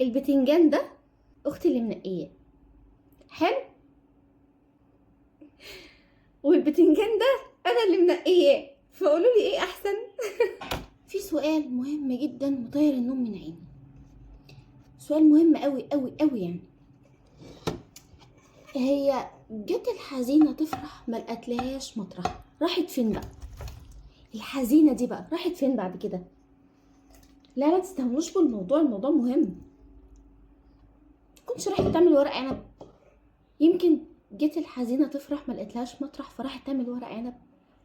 البتنجان ده اختي اللي منقيه حلو، والبتنجان ده انا اللي منقيه، فقولوا لي ايه احسن؟ في سؤال مهم جدا مطير النوم من عيني، سؤال مهم قوي قوي قوي يعني. هي جت الحزينه تفرح ما لقتلهاش مطرح، راحت فين بقى الحزينه دي؟ بقى راحت فين بعد كده؟ لا تستهونوش بالموضوع، الموضوع مهم. كنتش راحت تعمل ورق عنب؟ يمكن جت الحزينه تفرح ما لقتلهاش مطرح فراحت تعمل ورق عنب.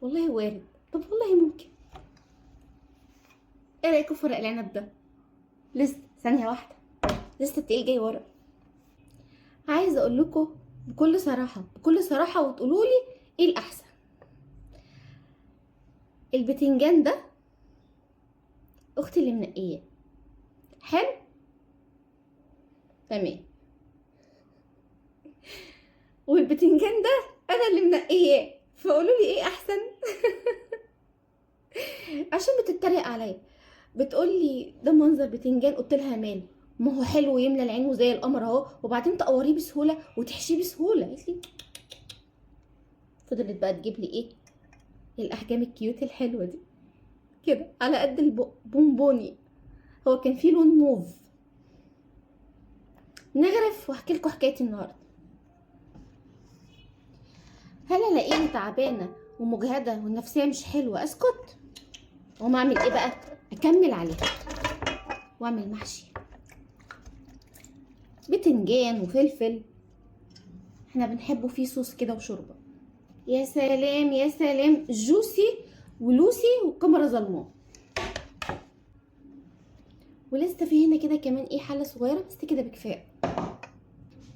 والله وارد، طب والله ممكن. ايه رايكم في ورق العنب ده؟ لسه ثانيه واحده، لسه التقيل جاي ورا. عايزه اقول لكم بكل صراحه بكل صراحه وتقولوا لي ايه الاحسن. البتنجان ده اختي اللي منقيه حلو تمام، والبتنجان ده انا اللي منقيه، فقولوا لي ايه احسن؟ عشان بتتريق عليا، بتقول لي ده منظر بتنجان، قلت لها ماله، ما هو حلو يملى العين وزي القمر اهو، وبعدين تقوريه بسهوله وتحشيه بسهوله. قالت لي، فضلت بقى تجيب لي ايه الاحجام الكيوت الحلوه دي كده على قد البق بونبوني. هو كان فيه لون موف. نغرف واحكي لكم حكايتي النهارده. هل الاقيني تعبانه ومجهده والنفسيه مش حلوه اسكت؟ اقوم اعمل ايه بقى؟ اكمل عليها واعمل محشي بتنجان وفلفل، احنا بنحبه فيه صوص كده وشوربه. يا سلام يا سلام، جوسي ولوسي والكاميرا ظلماه. ولسه في هنا كده كمان ايه حله صغيره بس كده بكفايه.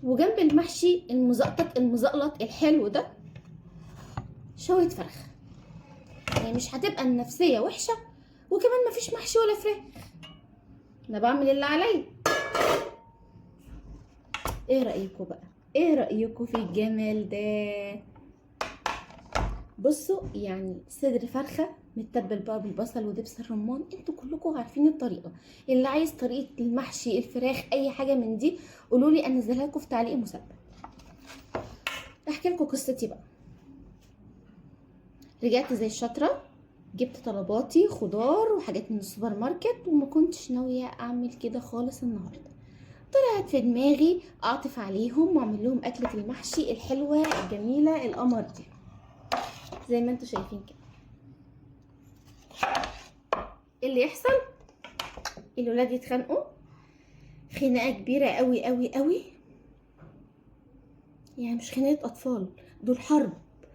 وجنب المحشي المزقطط المزقلط الحلو ده شويه فرخ، يعني مش هتبقى النفسيه وحشه وكمان مفيش محشي ولا فراخ. انا بعمل اللي عليا. ايه رايكم بقى؟ ايه رايكم في الجمال ده؟ بصوا يعني صدر فرخه متبل بقى بالبصل ودبس الرمان، انتوا كلكم عارفين الطريقه. اللي عايز طريقه المحشي الفراخ اي حاجه من دي قولوا لي انزلها لكم في تعليق مثبت. احكي لكم قصتي بقى. رجعت زي الشاطره، جبت طلباتي خضار وحاجات من السوبر ماركت، وما كنتش ناويه اعمل كده خالص النهارده. طلعت في دماغي اعطف عليهم واعمل لهم اكله المحشي الحلوه الجميله القمر دي زي ما انتوا شايفين كده. ايه اللي يحصل؟ الولاد يتخانقوا خناقه كبيره قوي قوي قوي، يعني مش خناقه اطفال، دول حرب،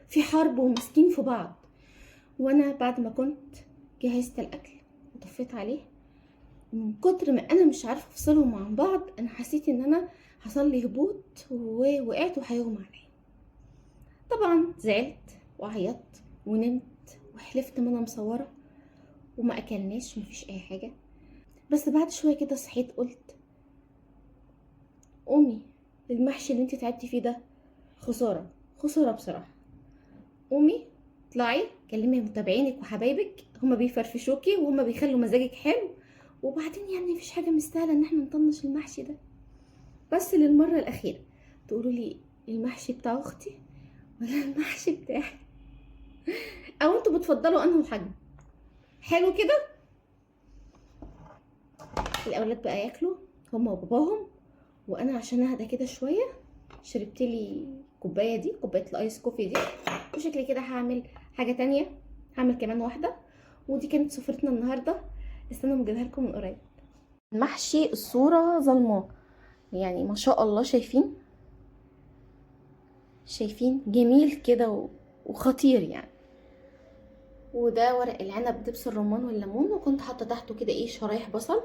في حرب وماسكين في بعض. وانا بعد ما كنت جهزت الاكل وطفيت عليه، من كتر ما انا مش عارفه افصلهم عن بعض انا حسيت ان انا حصل لي هبوط ووقعت وهيغمى عليا. طبعا زعلت وعيطت ونمت وحلفت ما انا مصوره وما اكلناش مفيش اي حاجه. بس بعد شويه كده صحيت قلت قومي، المحشي اللي انت تعبتي فيه ده خساره خساره بصراحه. قومي اطلعي كلمي متابعينك وحبايبك، هما بيفرفشوكي وهما بيخلوا مزاجك حلو، وبعدين يعني مفيش حاجه مستاهله ان احنا نطنش المحشي ده. بس للمره الاخيره تقولوا لي المحشي بتاع اختي ولا المحشي بتاعي؟ او انتوا بتفضلوا انه حجم حلو كده؟ الاولاد بقى ياكلوا هما وباباهم، وانا عشان اهدى كده شويه شربت لي كوبايه دي كوبايه الايس كوفي دي، وشكلي كده هعمل حاجه تانية، هعمل كمان واحده. ودي كانت سفرتنا النهارده، استنوا مجيبها لكم من قريب. المحشي الصوره ظلماه، يعني ما شاء الله شايفين شايفين جميل كده وخطير يعني. وده ورق العنب دبس الرمان والليمون، وكنت حاطه تحته كده ايه شرايح بصل.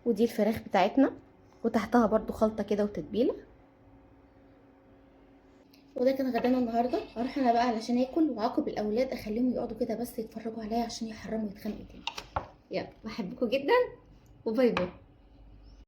ودي الفراخ بتاعتنا وتحتها برضو خلطه كده وتتبيله. وده كان غدانا النهارده. اروح انا بقى علشان اكل واعاقب الاولاد اخليهم يقعدوا كده بس يتفرجوا عليا عشان يحرموا يتخانقوا تاني. يلا بحبكم جدا وباي باي.